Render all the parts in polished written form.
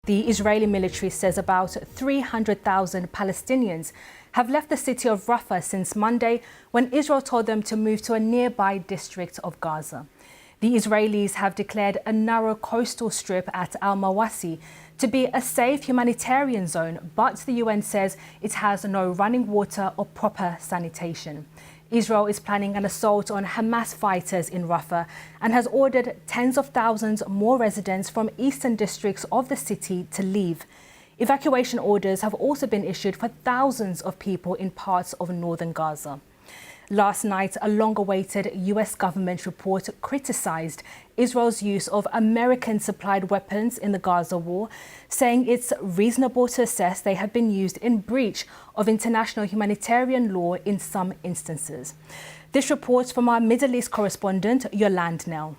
The Israeli military says about 300,000 Palestinians have left the city of Rafah since Monday, when Israel told them to move to a nearby district of Gaza. The Israelis have declared a narrow coastal strip at al-Mawasi to be a safe humanitarian zone, but the UN says it has no running water or proper sanitation. Israel is planning an assault on Hamas fighters in Rafah and has ordered tens of thousands more residents from eastern districts of the city to leave. Evacuation orders have also been issued for thousands of people in parts of northern Gaza. Last night, a long-awaited US government report criticized Israel's use of American-supplied weapons in the Gaza war, saying it's reasonable to assess they have been used in breach of international humanitarian law in some instances. This report from our Middle East correspondent, Yolande Nell.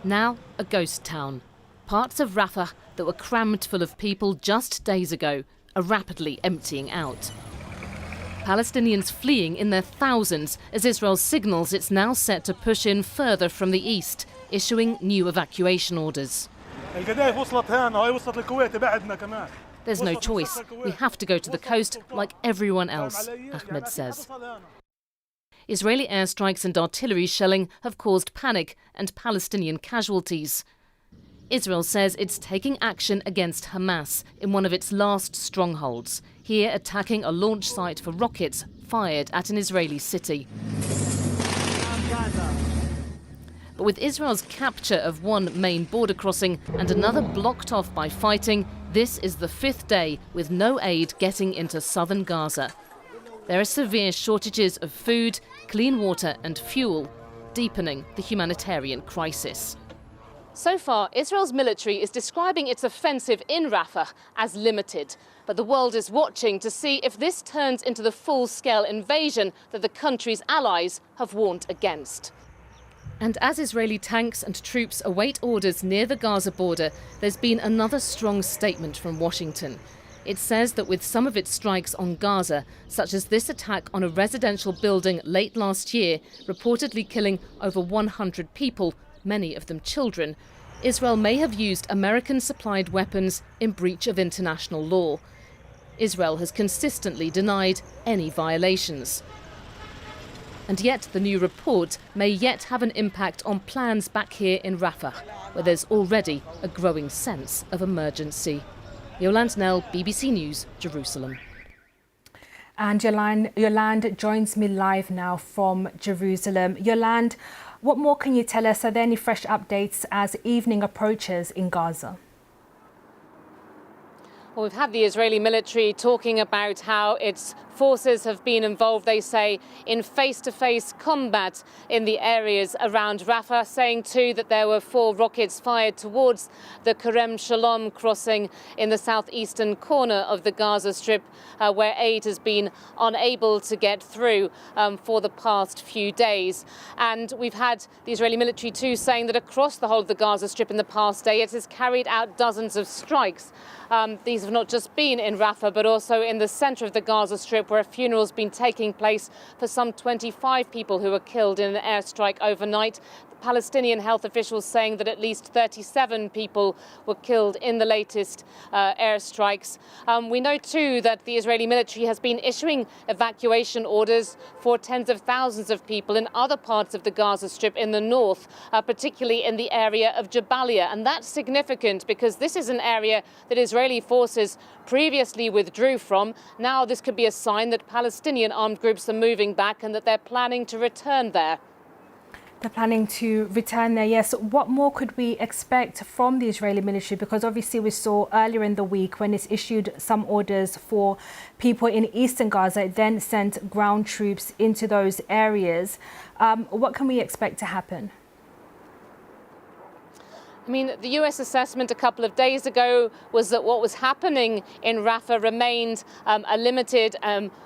Now a ghost town. Parts of Rafah that were crammed full of people just days ago are rapidly emptying out. Palestinians fleeing in their thousands as Israel signals it's now set to push in further from the east, issuing new evacuation orders. There's no choice. We have to go to the coast like everyone else, Ahmed says. Israeli airstrikes and artillery shelling have caused panic and Palestinian casualties. Israel says it's taking action against Hamas in one of its last strongholds, here attacking a launch site for rockets fired at an Israeli city. But with Israel's capture of one main border crossing and another blocked off by fighting, this is the fifth day with no aid getting into southern Gaza. There are severe shortages of food, clean water and fuel, deepening the humanitarian crisis. So far, Israel's military is describing its offensive in Rafah as limited. But the world is watching to see if this turns into the full-scale invasion that the country's allies have warned against. And as Israeli tanks and troops await orders near the Gaza border, there's been another strong statement from Washington. It says that with some of its strikes on Gaza, such as this attack on a residential building late last year, reportedly killing over 100 people, many of them children, Israel may have used American-supplied weapons in breach of international law. Israel has consistently denied any violations. And yet the new report may yet have an impact on plans back here in Rafah, where there's already a growing sense of emergency. Yolande Nell, BBC News, Jerusalem. And Yolande joins me live now from Jerusalem. Yolande, what more can you tell us? Are there any fresh updates as evening approaches in Gaza? Well, we've had the Israeli military talking about how its forces have been involved, they say, in face-to-face combat in the areas around Rafah, saying too that there were 4 rockets fired towards the Kerem Shalom crossing in the southeastern corner of the Gaza Strip, where aid has been unable to get through for the past few days. And we've had the Israeli military too saying that across the whole of the Gaza Strip in the past day it has carried out dozens of strikes. These have not just been in Rafah, but also in the centre of the Gaza Strip, where a funeral has been taking place for some 25 people who were killed in an airstrike overnight. Palestinian health officials saying that at least 37 people were killed in the latest airstrikes. We know too that the Israeli military has been issuing evacuation orders for tens of thousands of people in other parts of the Gaza Strip in the north, particularly in the area of Jabalia. And that's significant because this is an area that Israeli forces previously withdrew from. Now this could be a sign that Palestinian armed groups are moving back and that they're planning to return there. They're planning to return there, yes. What more could we expect from the Israeli military? Because obviously we saw earlier in the week when it's issued some orders for people in eastern Gaza, it then sent ground troops into those areas. What can we expect to happen? I mean, the US assessment a couple of days ago was that what was happening in Rafah remained a limited,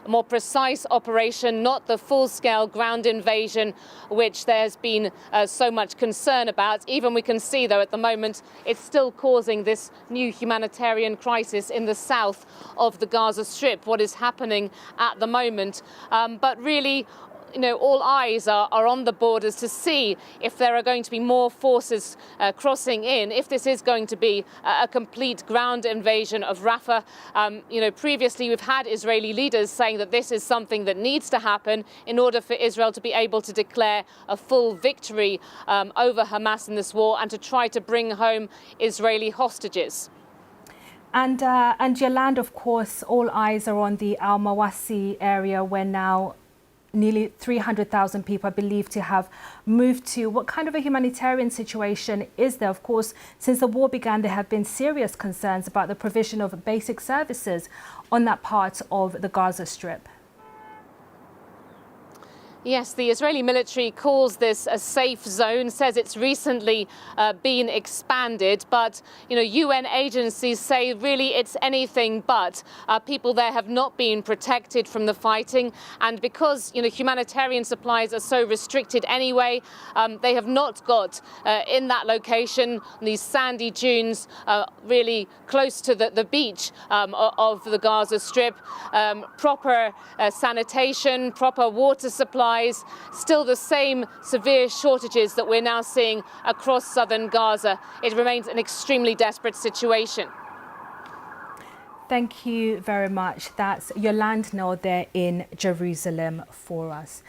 more precise operation, not the full-scale ground invasion, which there's been so much concern about. Even we can see, though, at the moment, it's still causing this new humanitarian crisis in the south of the Gaza Strip, what is happening at the moment. But really, all eyes are on the borders to see if there are going to be more forces crossing in, if this is going to be a complete ground invasion of Rafah. Previously we've had Israeli leaders saying that this is something that needs to happen in order for Israel to be able to declare a full victory over Hamas in this war and to try to bring home Israeli hostages. And Yolande, of course, all eyes are on the Al-Mawasi area where now nearly 300,000 people are believed to have moved to. What kind of a humanitarian situation is there? Of course, since the war began, there have been serious concerns about the provision of basic services on that part of the Gaza Strip. Yes, the Israeli military calls this a safe zone, says it's recently been expanded, but UN agencies say really it's anything but. People there have not been protected from the fighting, and because humanitarian supplies are so restricted anyway, they have not got in that location, these sandy dunes really close to the beach of the Gaza Strip, proper sanitation, proper water supply. Still the same severe shortages that we're now seeing across southern Gaza. It remains an extremely desperate situation. Thank you very much. That's Yolande Noel there in Jerusalem for us.